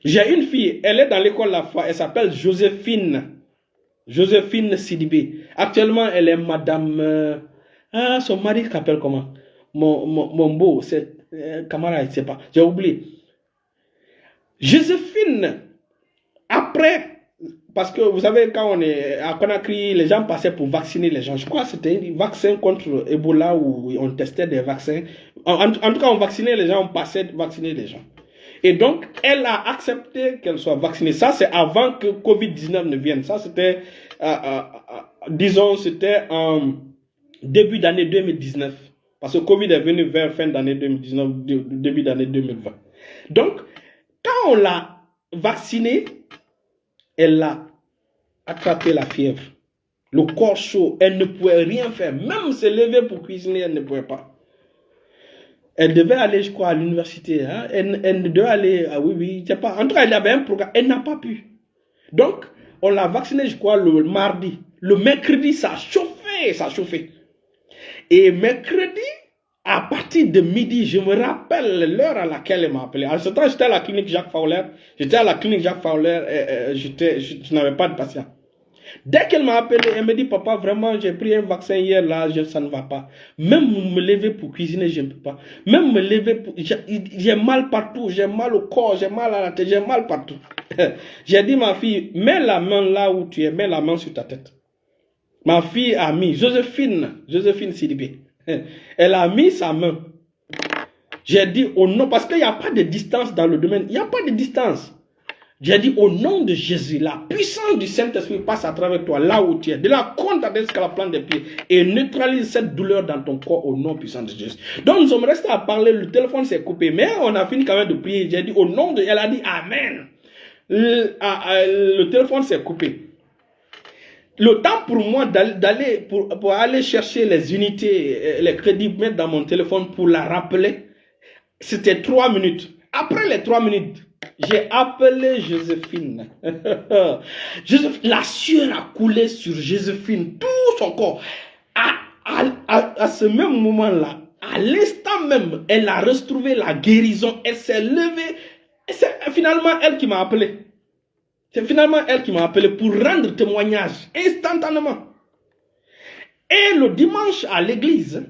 A: J'ai une fille, elle est dans l'école La Foi, elle s'appelle Joséphine Sidibé. Actuellement, elle est madame... son mari s'appelle comment? Mon beau, c'est camarade, je ne sais pas, j'ai oublié. Joséphine, après... Parce que vous savez, quand on est à Conakry, les gens passaient pour vacciner les gens. Je crois que c'était un vaccin contre Ebola où on testait des vaccins. En tout cas, on vaccinait les gens, on passait de vacciner les gens. Et donc, elle a accepté qu'elle soit vaccinée. Ça, c'est avant que Covid-19 ne vienne. Ça, c'était, disons, c'était en début d'année 2019. Parce que Covid est venu vers fin d'année 2019, début d'année 2020. Donc, quand on l'a vaccinée, elle a attrapé la fièvre. Le corps chaud, elle ne pouvait rien faire. Même se lever pour cuisiner, elle ne pouvait pas. Elle devait aller, je crois, à l'université. Hein? Elle devait aller, oui, je sais pas. En tout cas, elle avait un programme. Elle n'a pas pu. Donc, on l'a vaccinée, je crois, le mardi. Le mercredi, ça a chauffé, ça a chauffé. Et mercredi, à partir de midi, je me rappelle l'heure à laquelle elle m'a appelé. À ce temps, j'étais à la clinique Jacques Fowler. Je n'avais pas de patient. Dès qu'elle m'a appelé, elle me dit, papa, vraiment, j'ai pris un vaccin hier, là, ça ne va pas. Même me lever pour cuisiner, je ne peux pas. Même me lever, j'ai mal partout, j'ai mal au corps, j'ai mal à la tête, j'ai mal partout. J'ai dit, ma fille, mets la main là où tu es, mets la main sur ta tête. Ma fille a mis, Joséphine Sidibé, elle a mis sa main. J'ai dit, au nom, parce qu'il n'y a pas de distance dans le domaine, il n'y a pas de distance. J'ai dit, au nom de Jésus, la puissance du Saint-Esprit passe à travers toi, là où tu es, de la côte jusqu'à la plante des pieds, et neutralise cette douleur dans ton corps au nom puissant de Jésus. Donc nous sommes restés à parler, le téléphone s'est coupé, mais on a fini quand même de prier. J'ai dit, au nom de... Elle a dit, Amen. Le téléphone s'est coupé. Le temps pour moi d'aller pour aller chercher les unités, les crédits, mettre dans mon téléphone pour la rappeler, c'était 3 minutes. Après les 3 minutes, j'ai appelé Joséphine. La sueur a coulé sur Joséphine, tout son corps. À ce même moment-là, à l'instant même, elle a retrouvé la guérison. Elle s'est levée. C'est finalement elle qui m'a appelé. C'est finalement elle qui m'a appelé pour rendre témoignage instantanément. Et le dimanche à l'église,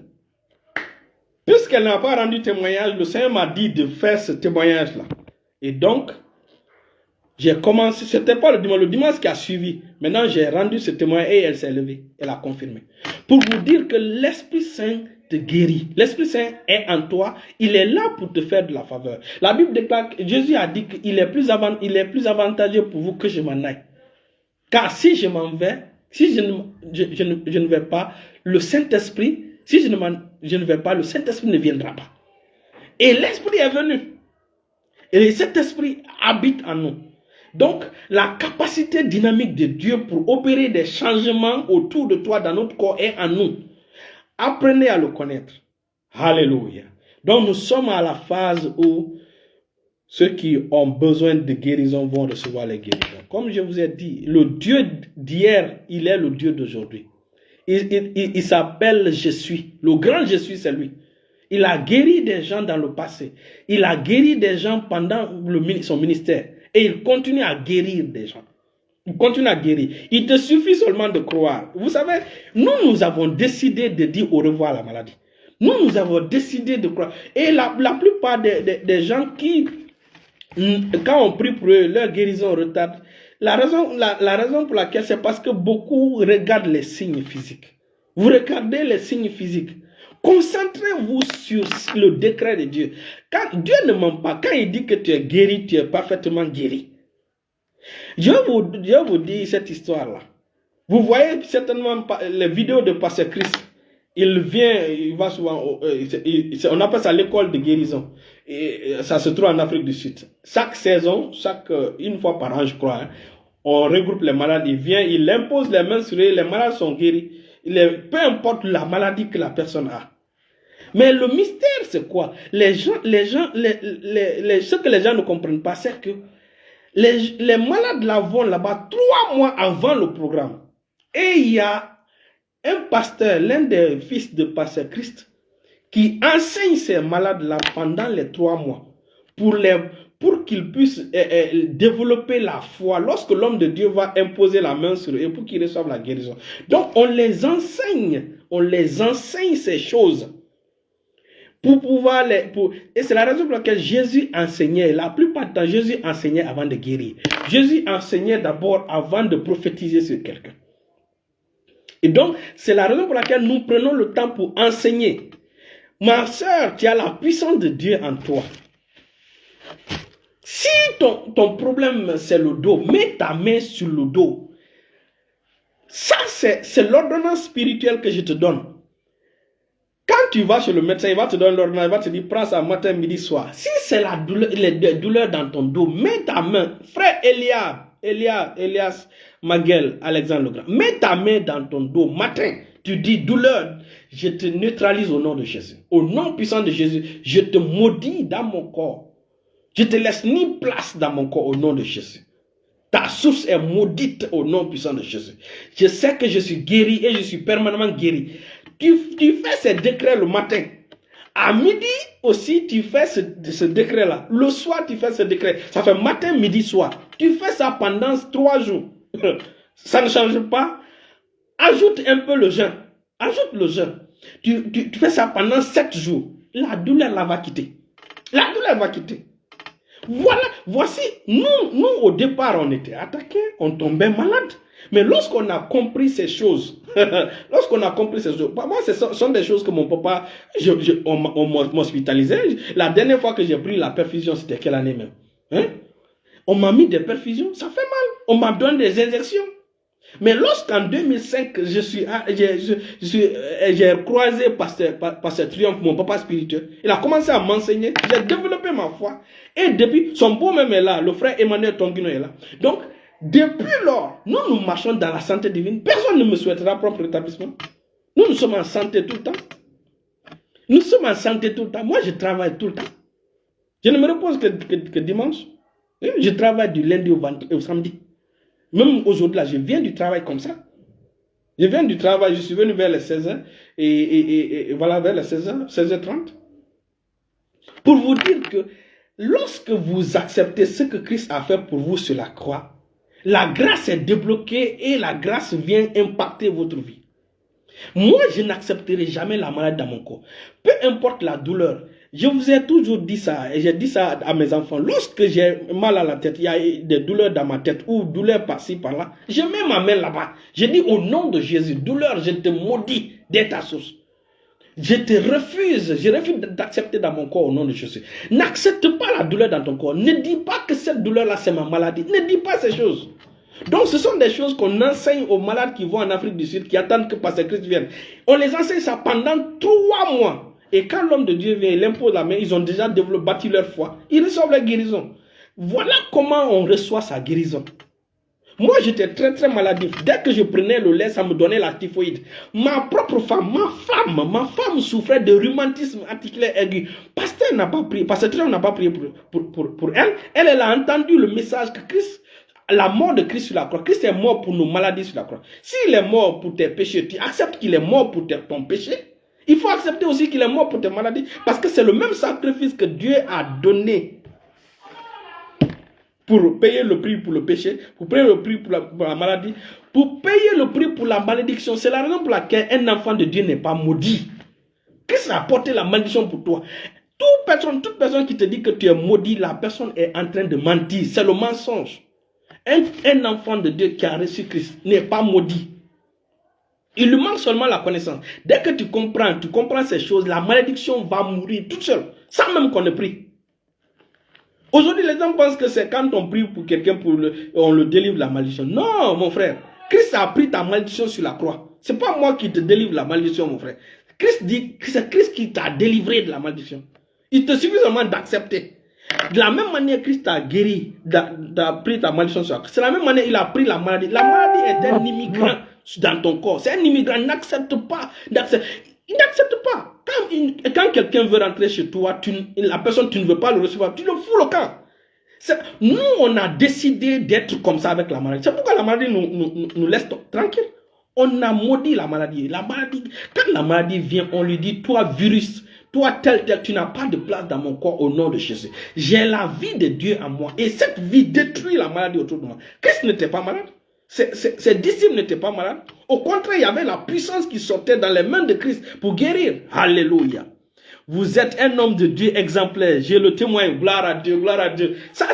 A: puisqu'elle n'a pas rendu témoignage, le Seigneur m'a dit de faire ce témoignage-là. Et donc, j'ai commencé, c'était pas le dimanche qui a suivi. Maintenant, j'ai rendu ce témoignage et elle s'est levée. Elle a confirmé. Pour vous dire que l'Esprit Saint te guérit. L'Esprit Saint est en toi. Il est là pour te faire de la faveur. La Bible déclare que Jésus a dit qu'il est plus avantageux pour vous que je m'en aille. Car si je m'en vais, si je ne vais pas, le Saint-Esprit, si je ne vais pas, le Saint-Esprit ne viendra pas. Et l'Esprit est venu. Et cet Esprit habite en nous. Donc, la capacité dynamique de Dieu pour opérer des changements autour de toi, dans notre corps, est en nous. Apprenez à le connaître. Alléluia. Donc, nous sommes à la phase où ceux qui ont besoin de guérison vont recevoir les guérisons. Comme je vous ai dit, le Dieu d'hier, il est le Dieu d'aujourd'hui. Il s'appelle Je suis. Le grand Je suis, c'est lui. Il a guéri des gens dans le passé. Il a guéri des gens pendant son ministère. Et il continue à guérir des gens. Il continue à guérir. Il te suffit seulement de croire. Vous savez, nous avons décidé de dire au revoir à la maladie. Nous avons décidé de croire. Et la plupart des gens qui, quand on prie pour eux, leur guérison retarde. La raison pour laquelle c'est parce que beaucoup regardent les signes physiques. Vous regardez les signes physiques. Concentrez-vous sur le décret de Dieu. Quand Dieu ne ment pas, quand il dit que tu es guéri, tu es parfaitement guéri. Je vais vous dire cette histoire-là. Vous voyez certainement les vidéos de Pasteur Christ. Il va souvent, on appelle ça l'école de guérison. Et ça se trouve en Afrique du Sud. Chaque saison, une fois par an, je crois, hein, on regroupe les malades. Il vient, il impose les mains sur eux, les malades sont guéris. Peu importe la maladie que la personne a. Mais le mystère, c'est quoi? Ce que les gens ne comprennent pas, c'est que les malades là vont là-bas 3 mois avant le programme. Et il y a un pasteur, l'un des fils de Pasteur Christ, qui enseigne ces malades-là pendant les 3 mois pour qu'ils puissent développer la foi lorsque l'homme de Dieu va imposer la main sur eux et pour qu'ils reçoivent la guérison. Donc, on les enseigne ces choses pour pouvoir et c'est la raison pour laquelle Jésus enseignait. La plupart du temps, Jésus enseignait avant de guérir. Jésus enseignait d'abord avant de prophétiser sur quelqu'un. Et donc, c'est la raison pour laquelle nous prenons le temps pour enseigner. Ma soeur, tu as la puissance de Dieu en toi. Si ton problème c'est le dos, mets ta main sur le dos. Ça, c'est l'ordonnance spirituelle que je te donne. Quand tu vas chez le médecin, il va te donner l'ordonnance, il va te dire prends ça matin, midi, soir. Si c'est les douleurs dans ton dos, mets ta main. Frère Elias, Maguel, Alexandre le Grand, mets ta main dans ton dos matin. Tu dis douleur, je te neutralise au nom de Jésus. Au nom puissant de Jésus, je te maudis dans mon corps. Je te laisse ni place dans mon corps au nom de Jésus. Ta source est maudite au nom puissant de Jésus. Je sais que je suis guéri et je suis permanemment guéri. Tu fais ces décrets le matin. À midi aussi, tu fais ce décret-là. Le soir, tu fais ce décret. Ça fait matin, midi, soir. Tu fais ça pendant 3 jours. Ça ne change pas. Ajoute un peu le jeûne. Ajoute le jeûne. Tu fais ça pendant 7 jours. La douleur la va quitter. La douleur va quitter. Voilà, voici, nous au départ, on était attaqués, on tombait malade. Mais lorsqu'on a compris ces choses, moi, ce sont des choses que mon papa, on m'hospitalisait. La dernière fois que j'ai pris la perfusion, c'était quelle année même? Hein? On m'a mis des perfusions, ça fait mal. On m'a donné des injections. Mais lorsqu'en 2005, j'ai croisé Pasteur Triomphe, mon papa spirituel, il a commencé à m'enseigner, j'ai développé ma foi. Et depuis, son beau même est là, le frère Emmanuel Tonguino est là. Donc, depuis lors, nous marchons dans la santé divine. Personne ne me souhaitera propre rétablissement. Nous sommes en santé tout le temps. Nous sommes en santé tout le temps. Moi, je travaille tout le temps. Je ne me repose que dimanche. Je travaille du lundi au samedi. Même aujourd'hui, là, je viens du travail comme ça. Je viens du travail, je suis venu vers les 16h. Et voilà, vers les 16h, 16h30. Pour vous dire que lorsque vous acceptez ce que Christ a fait pour vous sur la croix, la grâce est débloquée et la grâce vient impacter votre vie. Moi, je n'accepterai jamais la maladie dans mon corps. Peu importe la douleur. Je vous ai toujours dit ça, et j'ai dit ça à mes enfants. Lorsque j'ai mal à la tête, il y a des douleurs dans ma tête, ou douleurs par-ci, par-là, je mets ma main là-bas. Je dis au nom de Jésus, douleur, je te maudis dès ta source. Je refuse d'accepter dans mon corps au nom de Jésus. N'accepte pas la douleur dans ton corps. Ne dis pas que cette douleur-là, c'est ma maladie. Ne dis pas ces choses. Donc, ce sont des choses qu'on enseigne aux malades qui vont en Afrique du Sud, qui attendent que Pasteur Christ vienne. On les enseigne ça pendant 3 mois. Et quand l'homme de Dieu vient, il impose la main, ils ont déjà bâti leur foi. Ils reçoivent la guérison. Voilà comment on reçoit sa guérison. Moi, j'étais très très maladif. Dès que je prenais le lait, ça me donnait la typhoïde. Ma propre femme, ma femme souffrait de rhumatisme articulaire aigu. Pasteur n'a pas prié, Pasteur Trump n'a pas prié pour elle. Elle a entendu le message que Christ, la mort de Christ sur la croix. Christ est mort pour nos maladies sur la croix. S'il est mort pour tes péchés, tu acceptes qu'il est mort pour ton péché. Il faut accepter aussi qu'il est mort pour tes maladies. Parce que c'est le même sacrifice que Dieu a donné pour payer le prix pour le péché, pour payer le prix pour la maladie, pour payer le prix pour la malédiction. C'est la raison pour laquelle un enfant de Dieu n'est pas maudit. Christ a porté la malédiction pour toi. Toute personne qui te dit que tu es maudit, la personne est en train de mentir. C'est le mensonge. Un enfant de Dieu qui a reçu Christ n'est pas maudit. Il lui manque seulement la connaissance. Dès que tu comprends ces choses, la malédiction va mourir toute seule, sans même qu'on ne prie. Aujourd'hui, les gens pensent que c'est quand on prie pour quelqu'un, on le délivre la malédiction. Non, mon frère. Christ a pris ta malédiction sur la croix. Ce n'est pas moi qui te délivre la malédiction, mon frère. Christ dit que c'est Christ qui t'a délivré de la malédiction. Il te suffit seulement d'accepter. De la même manière, Christ t'a guéri, t'a pris ta malédiction sur la croix. C'est la même manière qu'il a pris la maladie. La maladie est un immigrant dans ton corps. C'est un immigrant. N'accepte pas. Il n'accepte pas. Quand quelqu'un veut rentrer chez toi, la personne, tu ne veux pas le recevoir, tu le fous le camp. Nous, on a décidé d'être comme ça avec la maladie. C'est pourquoi la maladie nous laisse tranquille. On a maudit la maladie. Quand la maladie vient, on lui dit, toi virus, toi tel, tu n'as pas de place dans mon corps au nom de Jésus. J'ai la vie de Dieu en moi. Et cette vie détruit la maladie autour de moi. Christ n'était pas malade. Ses disciples n'étaient pas malades. Au contraire, il y avait la puissance qui sortait dans les mains de Christ pour guérir. Alléluia. Vous êtes un homme de Dieu exemplaire. J'ai le témoin. Gloire à Dieu, gloire à Dieu. Ça,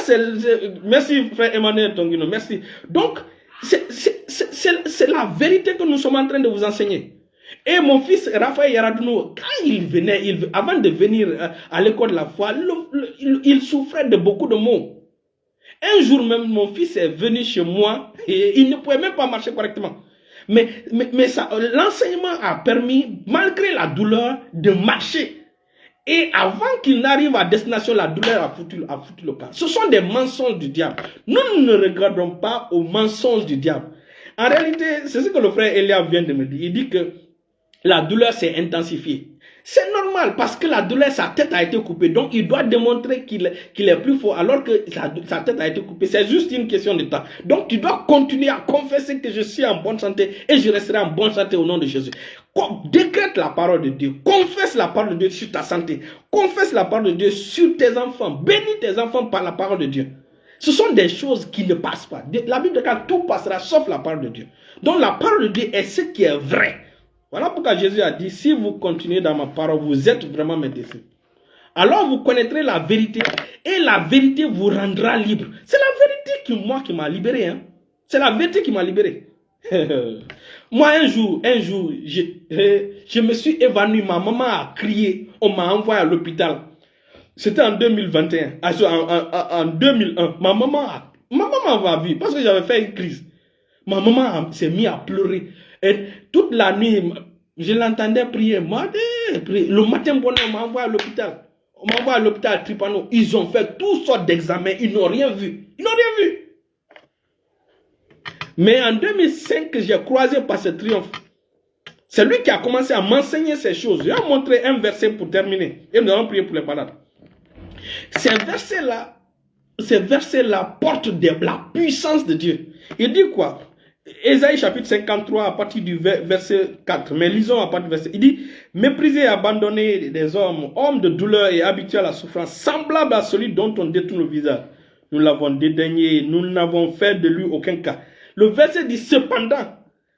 A: merci, frère Emmanuel Tonguino. Merci. Donc, c'est la vérité que nous sommes en train de vous enseigner. Et mon fils Raphaël Yaraduno, quand il venait, avant de venir à l'école de la foi, il souffrait de beaucoup de maux. Un jour même, mon fils est venu chez moi et il ne pouvait même pas marcher correctement. Mais l'enseignement a permis, malgré la douleur, de marcher. Et avant qu'il n'arrive à destination, la douleur a foutu le camp. Ce sont des mensonges du diable. Nous ne regardons pas aux mensonges du diable. En réalité, c'est ce que le frère Elia vient de me dire. Il dit que la douleur s'est intensifiée. C'est normal parce que la douleur, sa tête a été coupée. Donc, il doit démontrer qu'il est plus fort alors que sa tête a été coupée. C'est juste une question de temps. Donc, tu dois continuer à confesser que je suis en bonne santé et je resterai en bonne santé au nom de Jésus. Décrète la parole de Dieu. Confesse la parole de Dieu sur ta santé. Confesse la parole de Dieu sur tes enfants. Bénis tes enfants par la parole de Dieu. Ce sont des choses qui ne passent pas. La Bible dit que tout passera sauf la parole de Dieu. Donc, la parole de Dieu est ce qui est vrai. Voilà pourquoi Jésus a dit, si vous continuez dans ma parole, vous êtes vraiment mes disciples. Alors vous connaîtrez la vérité et la vérité vous rendra libre. C'est la vérité qui m'a libéré. Hein? C'est la vérité qui m'a libéré. Moi, un jour, je me suis évanoui. Ma maman a crié. On m'a envoyé à l'hôpital. C'était en 2021. En 2001. Ma maman m'a vu parce que j'avais fait une crise. Ma maman s'est mise à pleurer. Et toute la nuit, je l'entendais prier. Le matin, on m'a envoyé à l'hôpital. On m'a envoyé à l'hôpital à Tripano. Ils ont fait toutes sortes d'examens. Ils n'ont rien vu. Ils n'ont rien vu. Mais en 2005, j'ai croisé par ce triomphe. C'est lui qui a commencé à m'enseigner ces choses. Je vais vous montrer un verset pour terminer. Et nous allons prier pour les malades. Ces versets-là portent la puissance de Dieu. Il dit quoi? Ésaïe chapitre 53 à partir du verset 4. Mais lisons à partir du verset. Il dit, méprisé et abandonné des hommes, hommes de douleur et habitués à la souffrance, semblable à celui dont on détourne le visage. Nous l'avons dédaigné, nous n'avons fait de lui aucun cas. Le verset dit, cependant,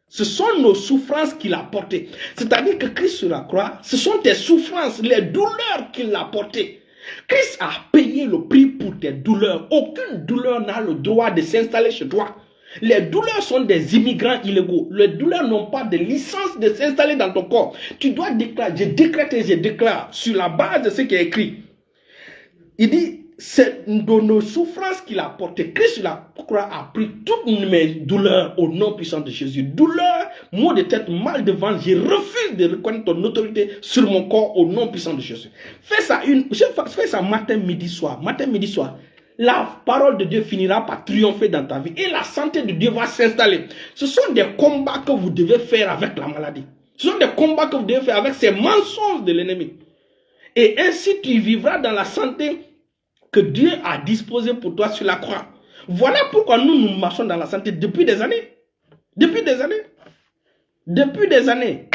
A: ce sont nos souffrances qu'il a portées. C'est-à-dire que Christ sur la croix, ce sont tes souffrances, les douleurs qu'il a portées. Christ a payé le prix pour tes douleurs. Aucune douleur n'a le droit de s'installer chez toi. Les douleurs sont des immigrants illégaux. Les douleurs n'ont pas de licence de s'installer dans ton corps. Tu dois déclarer, je décrète et je déclare sur la base de ce qui est écrit. Il dit, c'est de nos souffrances qu'il a porté. Christ sur la croix a pris toutes mes douleurs au nom puissant de Jésus. Douleur, maux de tête, mal de ventre, je refuse de reconnaître ton autorité sur mon corps au nom puissant de Jésus. Fais ça matin, midi, soir. Matin, midi, soir. La parole de Dieu finira par triompher dans ta vie et la santé de Dieu va s'installer. Ce sont des combats que vous devez faire avec la maladie. Ce sont des combats que vous devez faire avec ces mensonges de l'ennemi. Et ainsi tu vivras dans la santé que Dieu a disposée pour toi sur la croix. Voilà pourquoi nous marchons dans la santé depuis des années. Depuis des années. Depuis des années.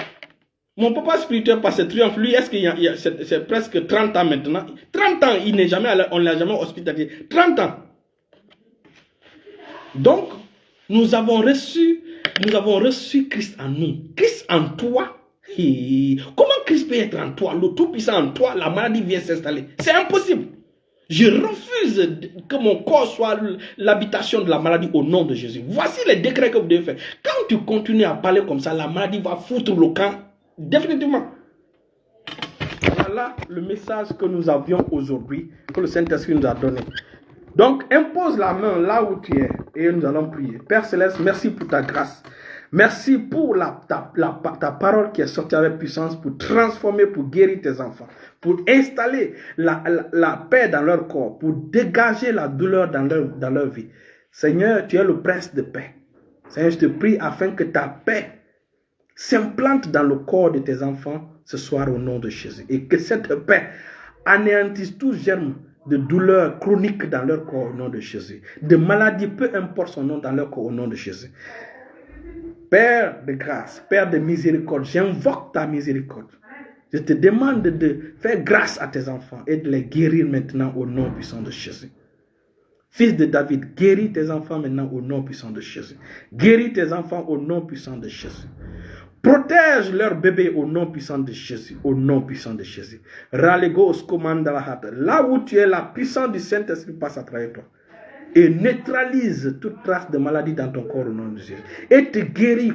A: Mon papa spirituel par ce triomphe, lui, est-ce qu'il y a c'est presque 30 ans maintenant. 30 ans, il n'est jamais allé, on ne l'a jamais hospitalisé. 30 ans. Donc, nous avons reçu Christ en nous. Christ en toi. Comment Christ peut être en toi? Le Tout-Puissant en toi, la maladie vient s'installer. C'est impossible. Je refuse que mon corps soit l'habitation de la maladie au nom de Jésus. Voici les décrets que vous devez faire. Quand tu continues à parler comme ça, la maladie va foutre le camp. Définitivement. Voilà le message que nous avions aujourd'hui, que le Saint-Esprit nous a donné. Donc, impose la main là où tu es et nous allons prier. Père Céleste, merci pour ta grâce. Merci pour ta parole qui est sortie avec puissance pour transformer, pour guérir tes enfants, pour installer la paix dans leur corps, pour dégager la douleur dans leur vie. Seigneur, tu es le prince de paix. Seigneur, je te prie afin que ta paix s'implante dans le corps de tes enfants ce soir au nom de Jésus. Et que cette paix anéantisse tout germe de douleur chronique dans leur corps au nom de Jésus. De maladie, peu importe son nom, dans leur corps au nom de Jésus. Père de grâce, Père de miséricorde, j'invoque ta miséricorde. Je te demande de faire grâce à tes enfants et de les guérir maintenant au nom puissant de Jésus. Fils de David, guéris tes enfants maintenant au nom puissant de Jésus. Guéris tes enfants au nom puissant de Jésus. Protège leurs bébés au nom puissant de Jésus. Au nom puissant de Jésus. Ralegos commande la hâte. Là où tu es, la puissance du Saint-Esprit passe à travers toi. Et neutralise toute trace de maladie dans ton corps au nom de Jésus. Et te guéris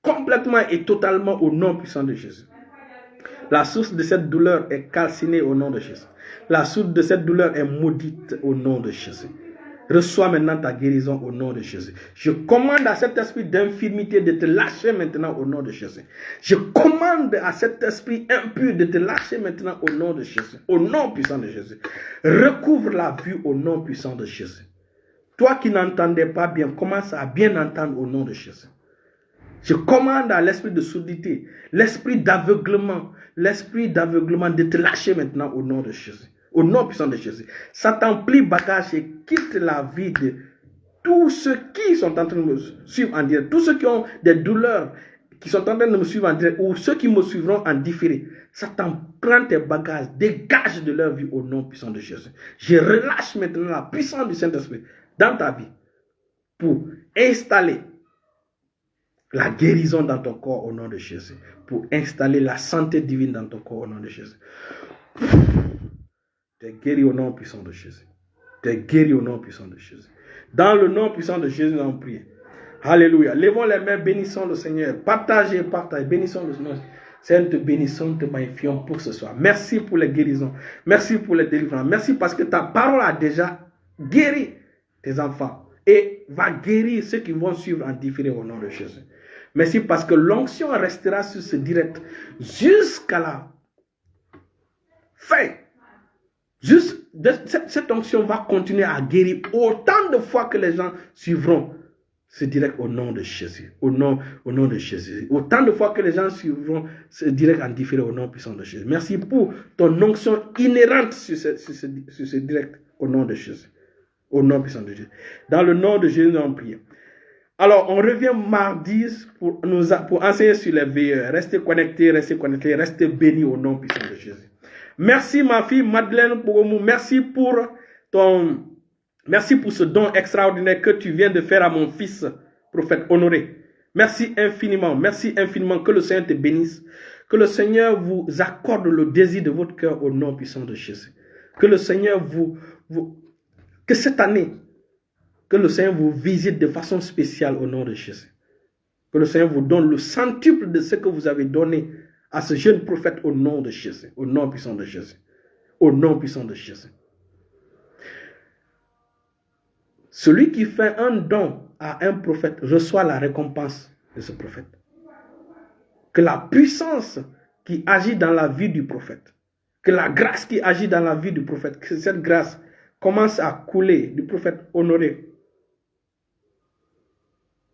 A: complètement et totalement au nom puissant de Jésus. La source de cette douleur est calcinée au nom de Jésus. La source de cette douleur est maudite au nom de Jésus. Reçois maintenant ta guérison au nom de Jésus. Je commande à cet esprit d'infirmité de te lâcher maintenant au nom de Jésus. Je commande à cet esprit impur de te lâcher maintenant au nom de Jésus. Au nom puissant de Jésus. Recouvre la vue au nom puissant de Jésus. Toi qui n'entendais pas bien, commence à bien entendre au nom de Jésus. Je commande à l'esprit de surdité, l'esprit d'aveuglement, l'esprit d'aveuglement de te lâcher maintenant au nom de Jésus. Au nom puissant de Jésus. Satan, plie bagage et quitte la vie de tous ceux qui sont en train de me suivre en direct, tous ceux qui ont des douleurs, qui sont en train de me suivre en direct, ou ceux qui me suivront en différé. Satan, prends tes bagages, dégage de leur vie au nom puissant de Jésus. Je relâche maintenant la puissance du Saint-Esprit dans ta vie pour installer la guérison dans ton corps au nom de Jésus, pour installer la santé divine dans ton corps au nom de Jésus. Tu es guéri au nom puissant de Jésus. Tu es guéri au nom puissant de Jésus. Dans le nom puissant de Jésus, nous prions. Alléluia. Levons les mains, bénissons le Seigneur. Partagez, bénissons le Seigneur. Seigneur, te bénissons, te magnifions pour ce soir. Merci pour les guérisons. Merci pour les délivrances. Merci parce que ta parole a déjà guéri tes enfants et va guérir ceux qui vont suivre en différé au nom de Jésus. Merci parce que l'onction restera sur ce direct jusqu'à la fin. Cette onction va continuer à guérir autant de fois que les gens suivront ce direct au nom de Jésus. Au nom de Jésus. Autant de fois que les gens suivront ce direct en différé au nom puissant de Jésus. Merci pour ton onction inhérente sur ce direct au nom de Jésus. Au nom puissant de Jésus. Dans le nom de Jésus, nous prions. Alors, on revient mardi pour enseigner sur les veilleurs. Restez connectés, restez bénis au nom puissant de Jésus. Merci ma fille Madeleine Pogomou. Merci pour ce don extraordinaire que tu viens de faire à mon fils, prophète Honoré. Merci infiniment. Merci infiniment. Que le Seigneur te bénisse. Que le Seigneur vous accorde le désir de votre cœur au nom puissant de Jésus. Que le Seigneur que cette année, que le Seigneur vous visite de façon spéciale au nom de Jésus. Que le Seigneur vous donne le centuple de ce que vous avez donné à ce jeune prophète au nom de Jésus. Au nom puissant de Jésus. Au nom puissant de Jésus. Celui qui fait un don à un prophète reçoit la récompense de ce prophète. Que la puissance qui agit dans la vie du prophète, que la grâce qui agit dans la vie du prophète, que cette grâce commence à couler du prophète Honoré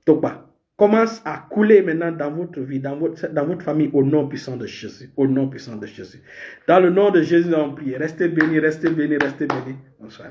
A: Topa, commence à couler maintenant dans votre vie, dans votre famille, au nom puissant de Jésus. Au nom puissant de Jésus. Dans le nom de Jésus, on prie. Restez bénis, restez bénis, restez bénis. Bonsoir.